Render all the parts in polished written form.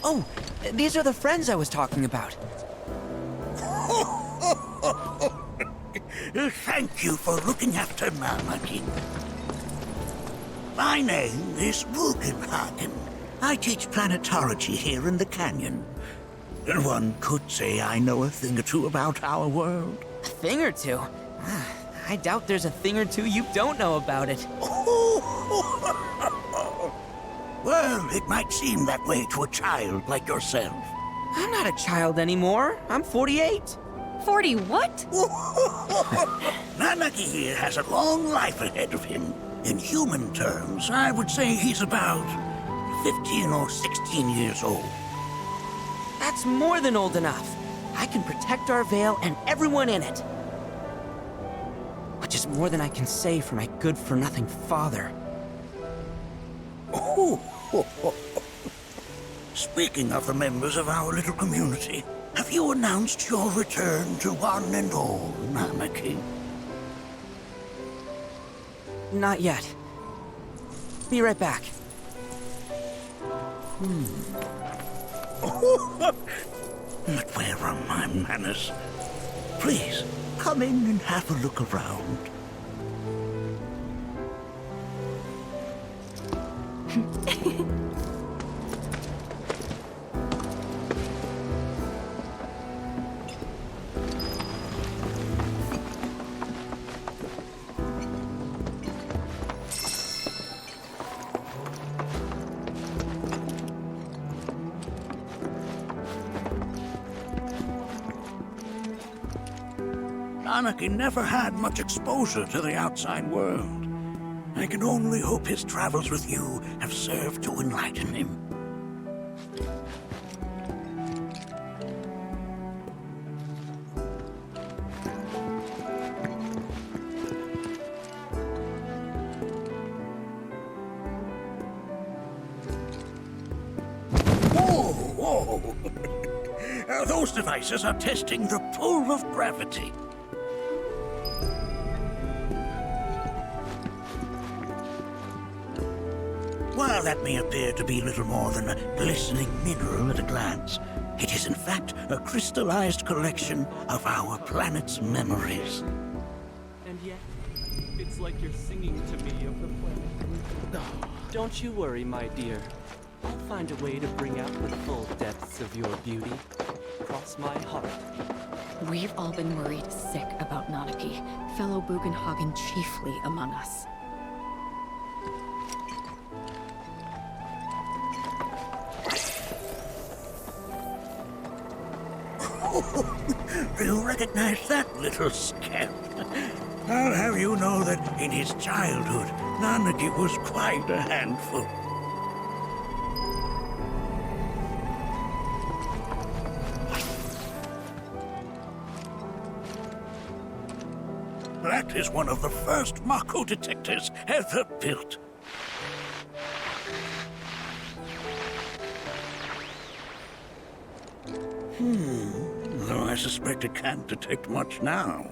Oh, these are the friends I was talking about. Thank you for looking after Namaki. My name is Rugenhagen. I teach planetology here in the canyon. And one could say I know a thing or two about our world. A thing or two? I doubt there's a thing or two you don't know about it. Well, it might seem that way to a child like yourself. I'm not a child anymore. I'm 48. 40 what? Nanaki here has a long life ahead of him. In human terms, I would say he's about 15 or 16 years old. That's more than old enough. I can protect our Veil and everyone in it. Which is more than I can say for my good-for-nothing father. Speaking of the members of our little community, have you announced your return to one and all, Namaki? Not yet. Be right back. But where are my manners? Please, come in and have a look around. Anaki never had much exposure to the outside world. I can only hope his travels with you have served to enlighten him. Whoa! Those devices are testing the pull of gravity. While that may appear to be little more than a glistening mineral at a glance, it is in fact a crystallized collection of our planet's memories. And yet, it's like you're singing to me of the planet. Don't you worry, my dear. I'll find a way to bring out the full depths of your beauty. Cross my heart. We've all been worried sick about Nanaki, fellow Bugenhagen chiefly among us. Do you recognize that little scamp? I'll have you know that in his childhood, Nanaki was quite a handful. That is one of the first Mako detectors ever built. Though I suspect it can't detect much now.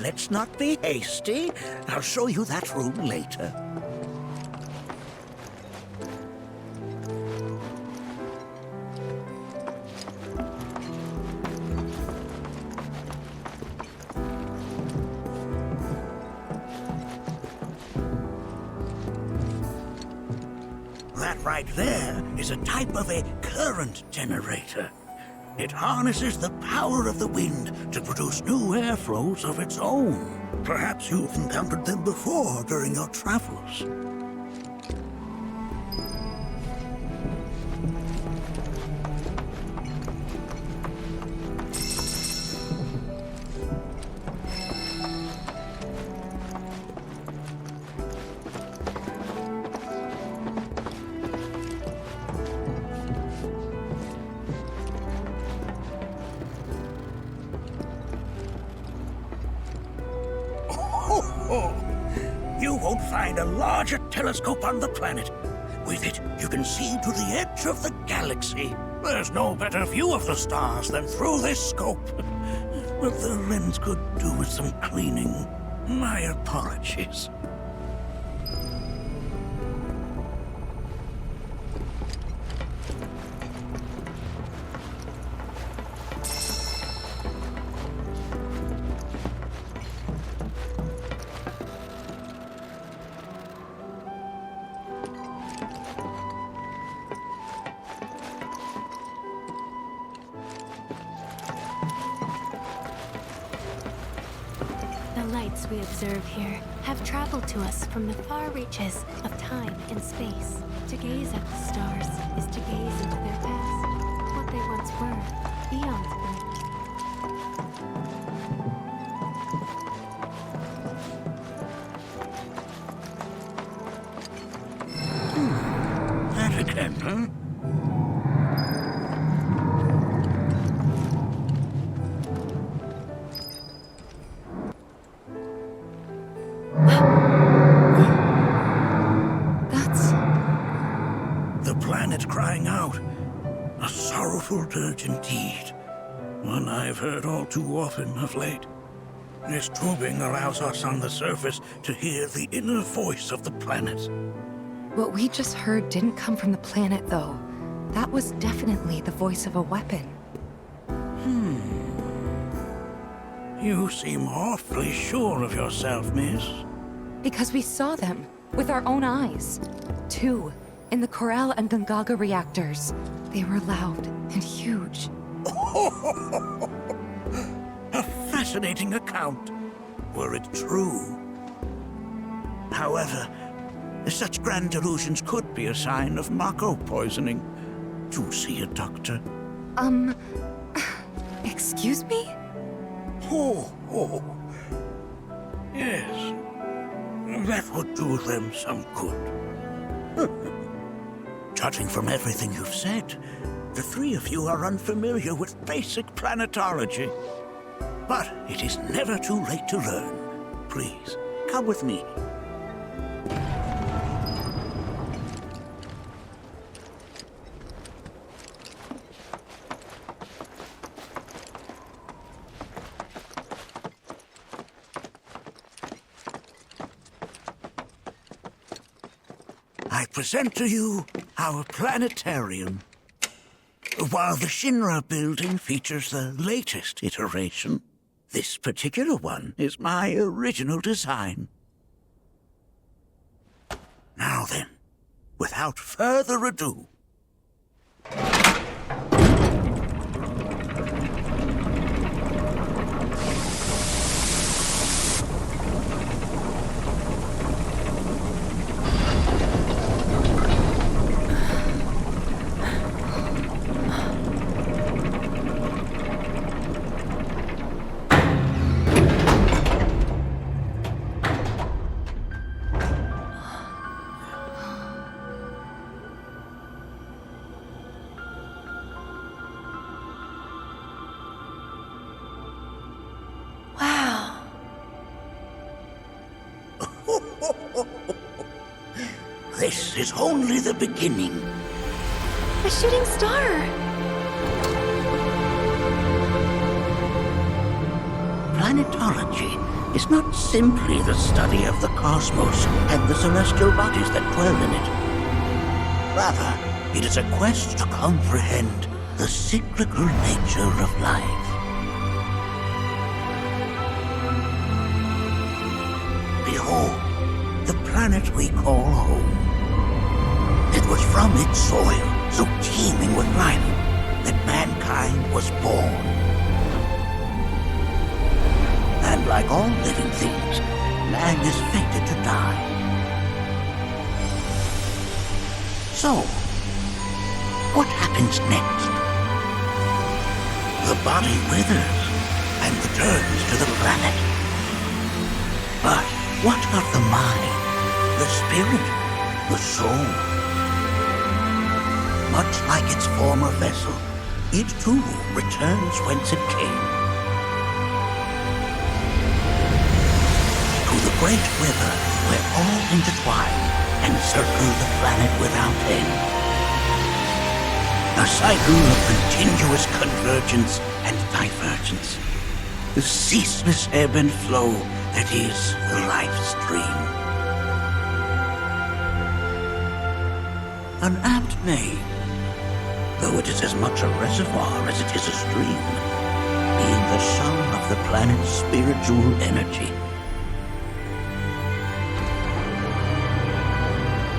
Let's not be hasty. I'll show you that room later. That right there is a type of a current generator. It harnesses the power of the wind to produce new airflows of its own. Perhaps you've encountered them before during your travels. You won't find a larger telescope on the planet. With it, you can see to the edge of the galaxy. There's no better view of the stars than through this scope. But the lens could do with some cleaning. My apologies. The lights we observe here have traveled to us from the far reaches of time and space. To gaze at the stars is to gaze into their past, what they once were, eons ago. That again, huh? That's... The planet crying out. A sorrowful dirge indeed. One I've heard all too often of late. This tubing allows us on the surface to hear the inner voice of the planet. What we just heard didn't come from the planet, though. That was definitely the voice of a weapon. You seem awfully sure of yourself, miss. Because we saw them, with our own eyes. Two, in the Corel and Gungaga reactors. They were loud and huge. A fascinating account, were it true. However, such grand delusions could be a sign of Mako poisoning. Do see a doctor. Excuse me? Oh. Yes. That would do them some good. Judging from everything you've said, the three of you are unfamiliar with basic planetology. But it is never too late to learn. Please, come with me. I present to you our planetarium. While the Shinra building features the latest iteration, this particular one is my original design. Now then, without further ado, Wow. this is only the beginning. A shooting star! Planetology is not simply the study of the cosmos and the celestial bodies that dwell in it. Rather, it is a quest to comprehend the cyclical nature of life. Behold, the planet we call home. It was from its soil, so teeming with life, that mankind was born. And like all living things, man is fated to die. So, what happens next? The body withers and returns to the planet. But what of the mind, the spirit, the soul? Much like its former vessel, it too returns whence it came. To the great river where all intertwine and circle the planet without end. A cycle of continuous convergence and divergence. The ceaseless ebb and flow It is the life stream. An apt name, though it is as much a reservoir as it is a stream, being the sum of the planet's spiritual energy.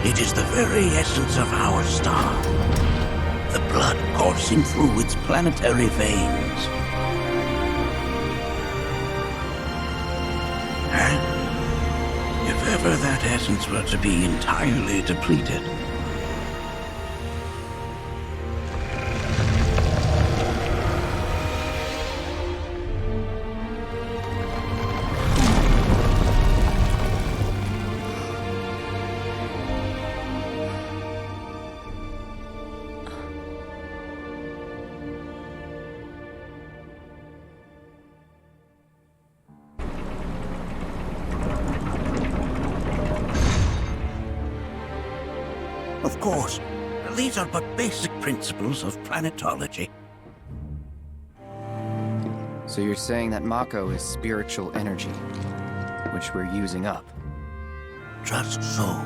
It is the very essence of our star, the blood coursing through its planetary veins. And if ever that essence were to be entirely depleted, of course, these are but basic principles of planetology. So you're saying that Mako is spiritual energy, which we're using up? Just so.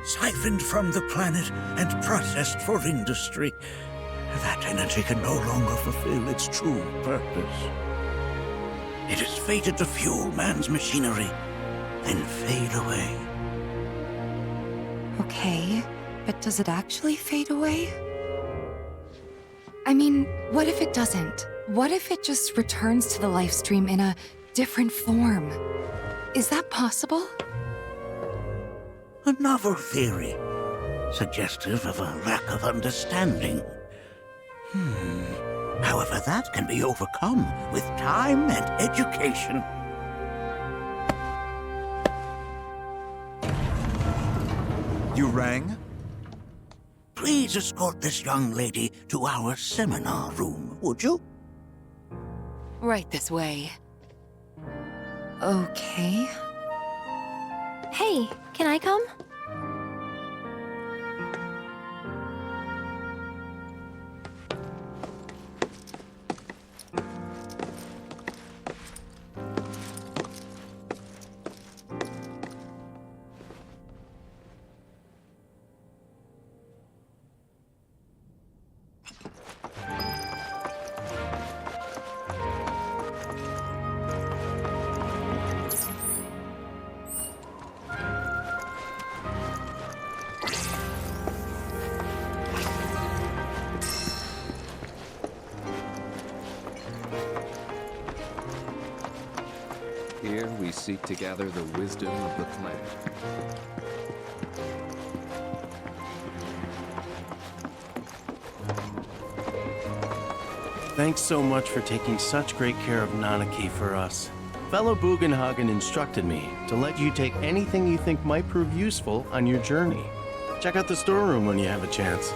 Siphoned from the planet and processed for industry, that energy can no longer fulfill its true purpose. It is fated to fuel man's machinery, then fade away. Okay, but does it actually fade away? I mean, what if it doesn't? What if it just returns to the life stream in a different form? Is that possible? A novel theory, suggestive of a lack of understanding. However, that can be overcome with time and education. You rang? Please escort this young lady to our seminar room, would you? Right this way. Okay. Hey, can I come? Here we seek to gather the wisdom of the planet. Thanks so much for taking such great care of Nanaki for us. Fellow Bugenhagen instructed me to let you take anything you think might prove useful on your journey. Check out the storeroom when you have a chance.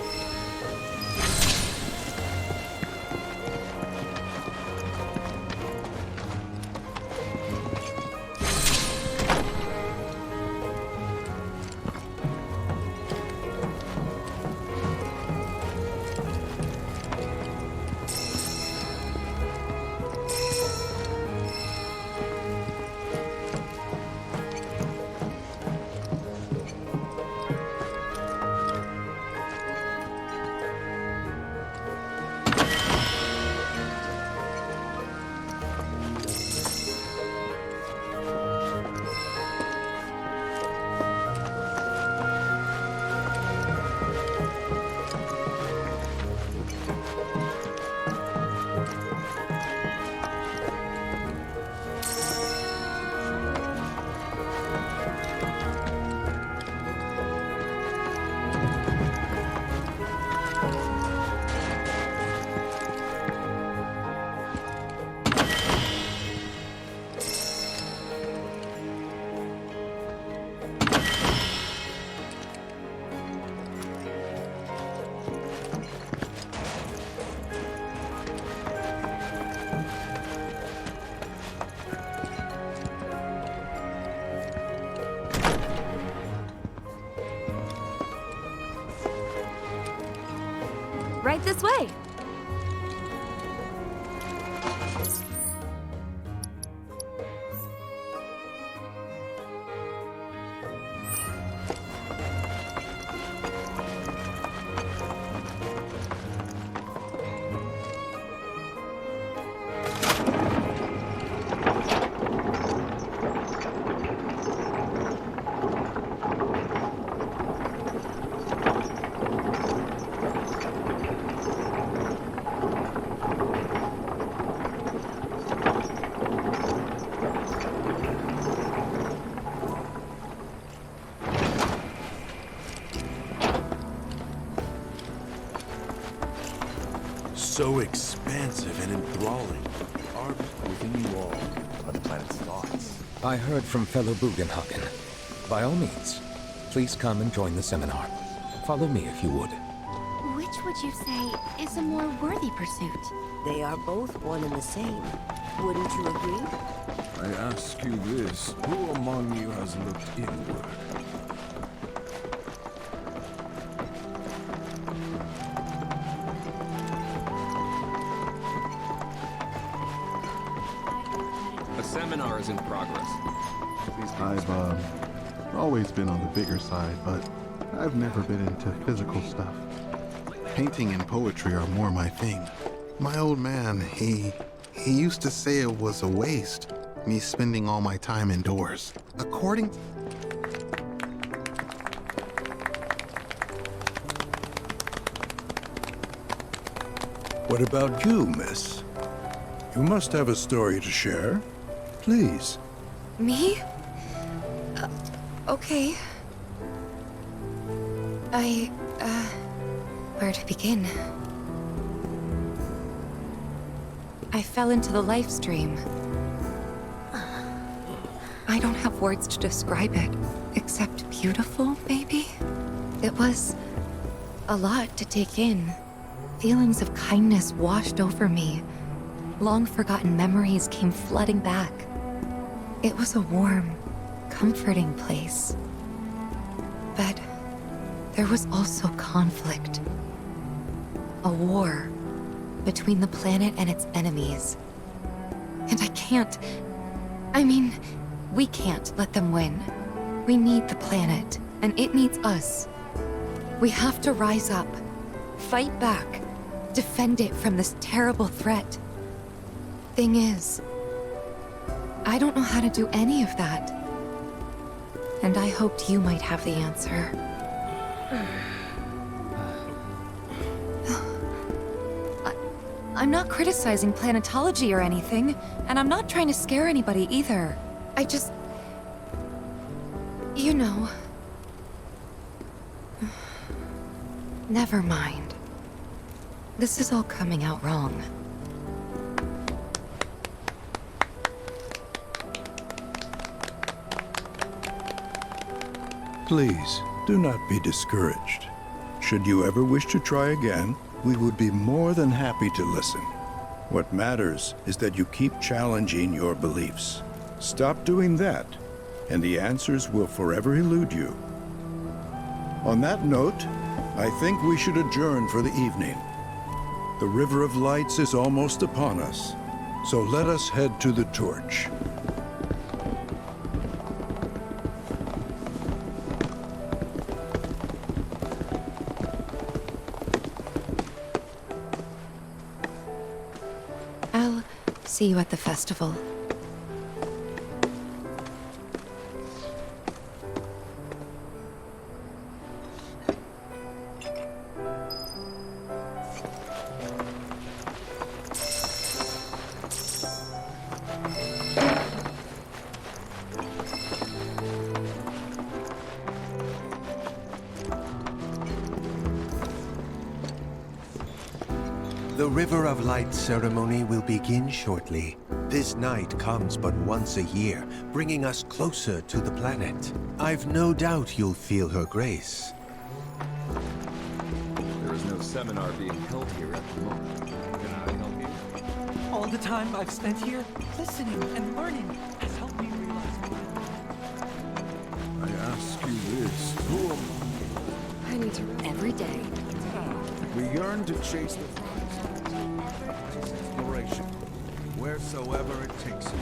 Right this way. so expansive and enthralling. Arbit within you all are the planet's thoughts. I heard from fellow Bugenhagen. By all means, please come and join the seminar. Follow me if you would. Which would you say is a more worthy pursuit? They are both one and the same. Wouldn't you agree? I ask you this, who among you has looked inward? A seminar is in progress. I've always been on the bigger side, but I've never been into physical stuff. Painting and poetry are more my thing. My old man, he used to say it was a waste, me spending all my time indoors. According... What about you, miss? You must have a story to share. Please. Me? Okay. Where to begin? I fell into the life stream. I don't have words to describe it, except beautiful, maybe? It was a lot to take in. Feelings of kindness washed over me. Long-forgotten memories came flooding back. It was a warm, comforting place. But there was also conflict. A war between the planet and its enemies. And we can't let them win. We need the planet, and it needs us. We have to rise up, fight back, defend it from this terrible threat. Thing is, I don't know how to do any of that. And I hoped you might have the answer. I'm not criticizing planetology or anything, and I'm not trying to scare anybody either. I just... You know... Never mind. This is all coming out wrong. Please, do not be discouraged. Should you ever wish to try again, we would be more than happy to listen. What matters is that you keep challenging your beliefs. Stop doing that, and the answers will forever elude you. On that note, I think we should adjourn for the evening. The River of Lights is almost upon us, so let us head to the torch. I'll see you at the festival. The River of Light ceremony will begin shortly. This night comes but once a year, bringing us closer to the planet. I've no doubt you'll feel her grace. There is no seminar being held here at the moment. Can I help you? All the time I've spent here, listening and learning, has helped me realize I ask you this, who among I need to every day. we yearn to chase the prize. Exploration, wheresoever it takes you.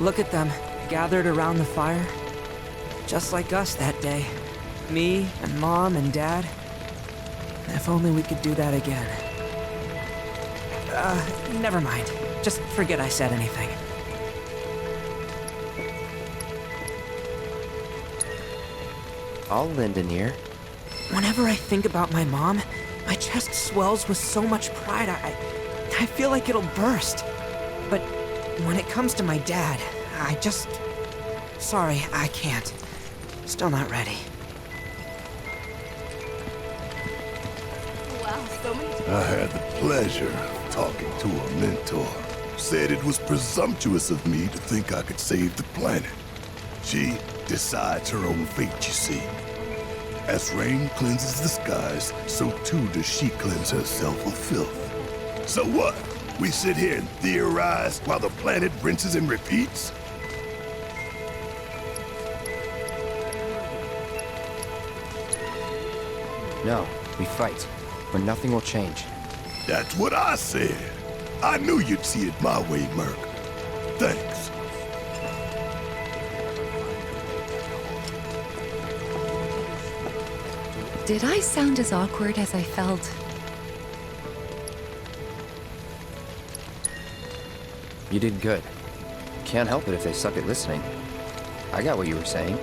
Look at them, gathered around the fire. Just like us that day. Me and Mom and Dad. If only we could do that again. Never mind. Just forget I said anything. I'll lend an ear. Whenever I think about my mom, my chest swells with so much pride, I feel like it'll burst. But when it comes to my dad, I just... Sorry, I can't. Still not ready. Wow, so many... I had the pleasure of talking to a mentor. Said it was presumptuous of me to think I could save the planet. She decides her own fate, you see. As rain cleanses the skies, so too does she cleanse herself of filth. So what? We sit here and theorize while the planet rinses and repeats? No, we fight, or nothing will change. That's what I said. I knew you'd see it my way, Merc. Thanks. Did I sound as awkward as I felt? You did good. Can't help it if they suck at listening. I got what you were saying.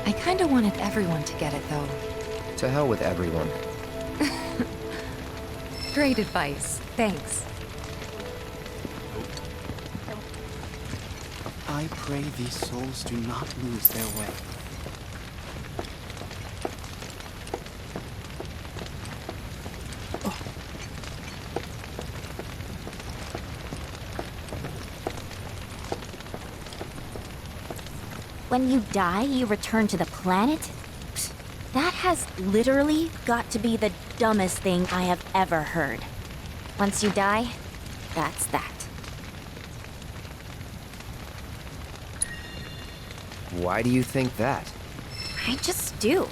I kinda wanted everyone to get it, though. To hell with everyone. Great advice. Thanks. I pray these souls do not lose their way. When you die, you return to the planet? Psst, that has literally got to be the dumbest thing I have ever heard. Once you die, that's that. Why do you think that? I just do.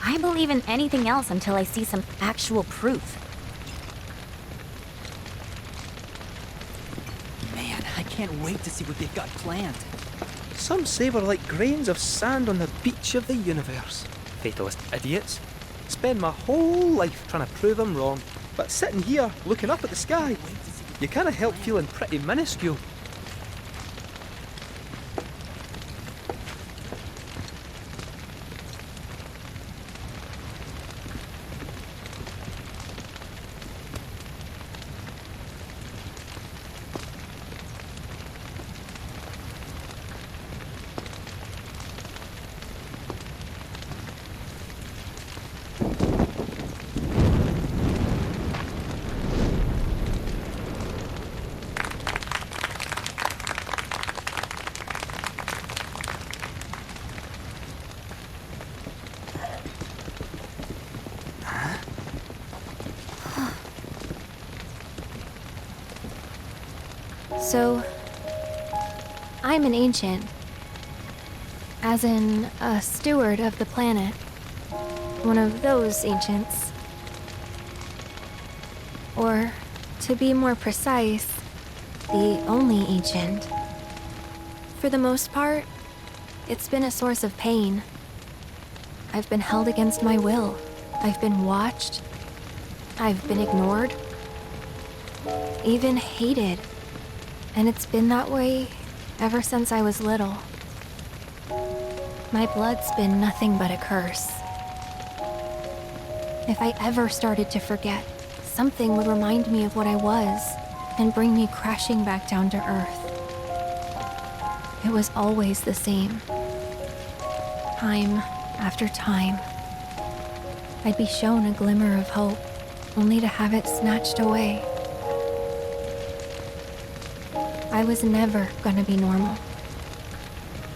I believe in anything else until I see some actual proof. Man, I can't wait to see what they've got planned. Some say we're like grains of sand on the beach of the universe. Fatalist idiots. Spend my whole life trying to prove I'm wrong, but sitting here, looking up at the sky, you can't help feeling pretty minuscule. So, I'm an ancient. As in, a steward of the planet. One of those ancients. Or, to be more precise, the only ancient. For the most part, it's been a source of pain. I've been held against my will. I've been watched. I've been ignored. Even hated. And it's been that way ever since I was little. My blood's been nothing but a curse. If I ever started to forget, something would remind me of what I was and bring me crashing back down to Earth. It was always the same. Time after time. I'd be shown a glimmer of hope, only to have it snatched away. I was never gonna be normal.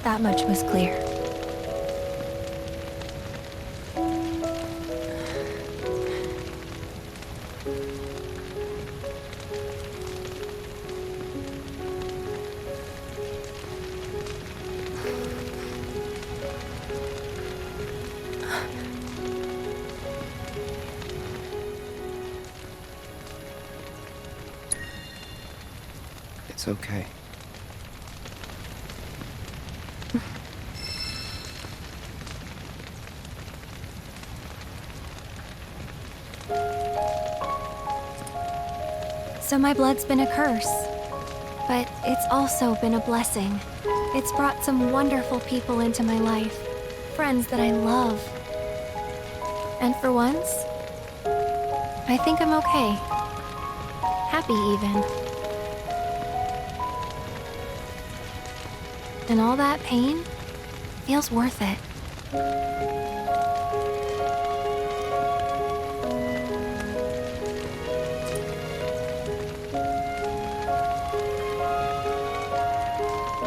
That much was clear. It's okay. So my blood's been a curse. But it's also been a blessing. It's brought some wonderful people into my life. Friends that I love. And for once, I think I'm okay. Happy even. And all that pain feels worth it.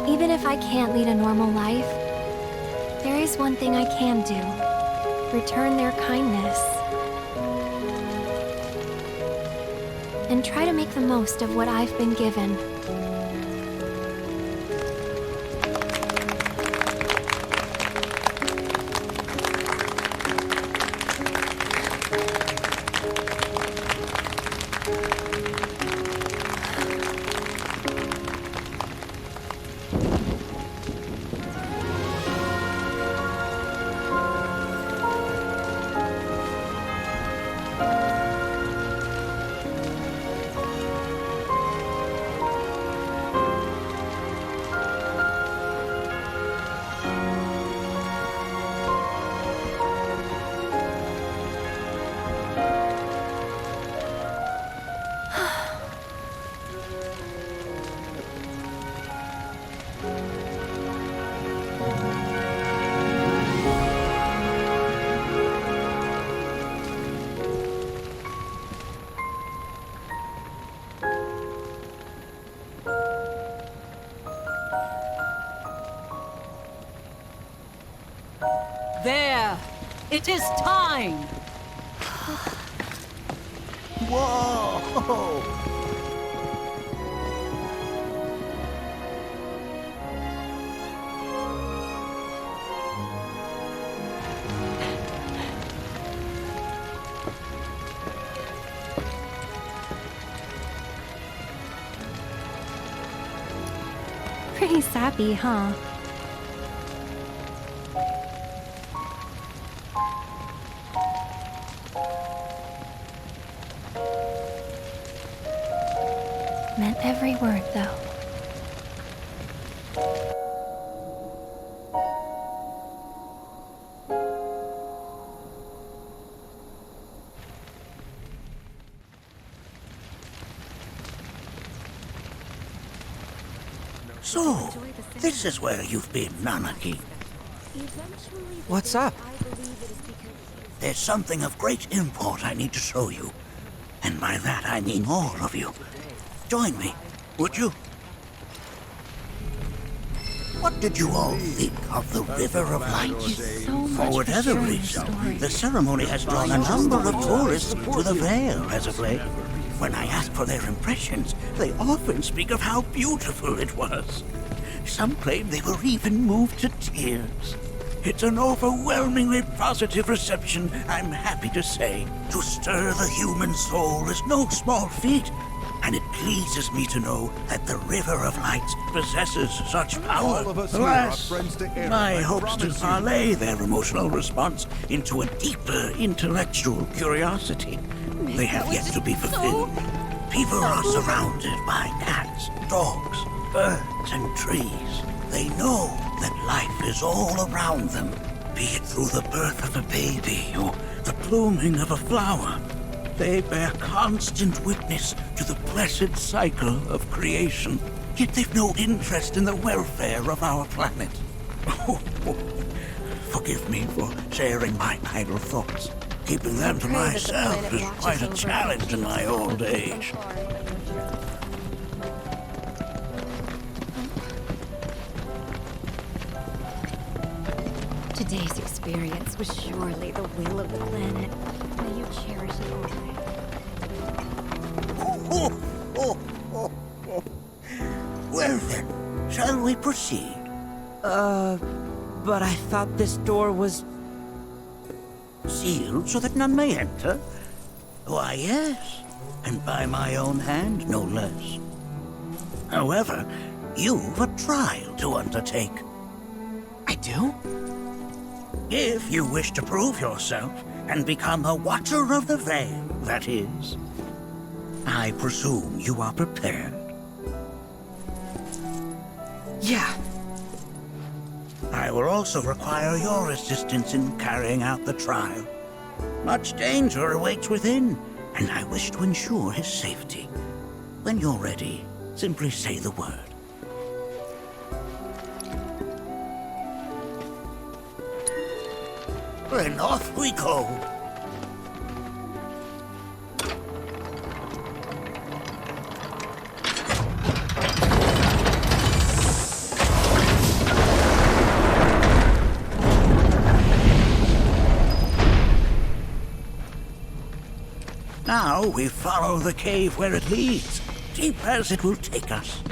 Even if I can't lead a normal life, there is one thing I can do. Return their kindness. And try to make the most of what I've been given. There! It is time! Whoa! Pretty sappy, huh? Meant every word, though. So, this is where you've been, Nanaki. What's up? There's something of great import I need to show you. And by that I mean all of you. Join me, would you? What did you all think of the River of Lights? For whatever reason, the ceremony has drawn a number of tourists to the Vale as of late. When I ask for their impressions, they often speak of how beautiful it was. Some claim they were even moved to tears. It's an overwhelmingly positive reception, I'm happy to say. To stir the human soul is no small feat, and it pleases me to know that the River of Lights possesses such power. Alas, my hopes to parlay their emotional response into a deeper intellectual curiosity, they have yet to be fulfilled. People are surrounded by cats, dogs, birds, and trees. They know that life is all around them, be it through the birth of a baby or the blooming of a flower. They bear constant witness to the blessed cycle of creation, yet they've no interest in the welfare of our planet. Forgive me for sharing my idle thoughts. Keeping them to myself is quite a challenge in my old age. Today's experience was surely the will of the planet. May you cherish it always. Well then, shall we proceed? But I thought this door was... Sealed so that none may enter? Why, yes, and by my own hand, no less. However, you've a trial to undertake. I do? If you wish to prove yourself and become a Watcher of the Veil, that is. I presume you are prepared. Yeah. I will also require your assistance in carrying out the trial. Much danger awaits within, and I wish to ensure his safety. When you're ready, simply say the word. Then off we go. Now we follow the cave where it leads, deep as it will take us.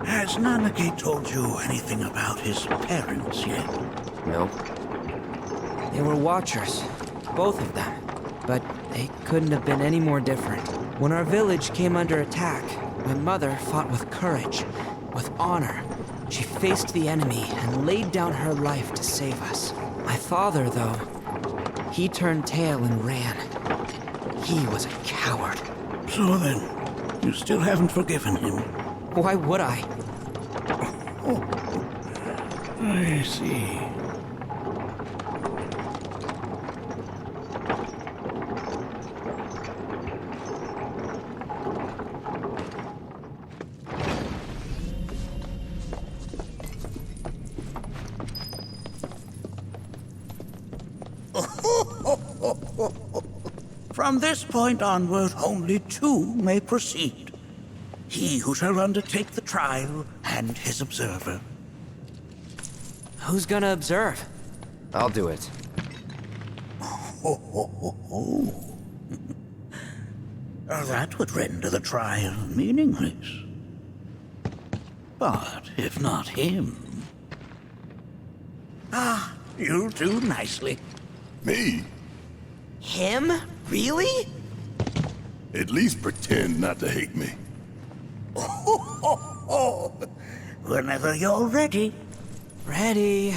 Has Nanaki told you anything about his parents yet? No. They were watchers, both of them. But they couldn't have been any more different. When our village came under attack, my mother fought with courage, with honor. She faced the enemy and laid down her life to save us. My father, though, he turned tail and ran. He was a coward. So then, you still haven't forgiven him? Why would I? Oh, I see. From this point onward, only two may proceed. He who shall undertake the trial, and his observer. Who's gonna observe? I'll do it. That would render the trial meaningless. But if not him... Ah, you'll do nicely. Me? Him? Really? At least pretend not to hate me. Whenever you're ready. Ready.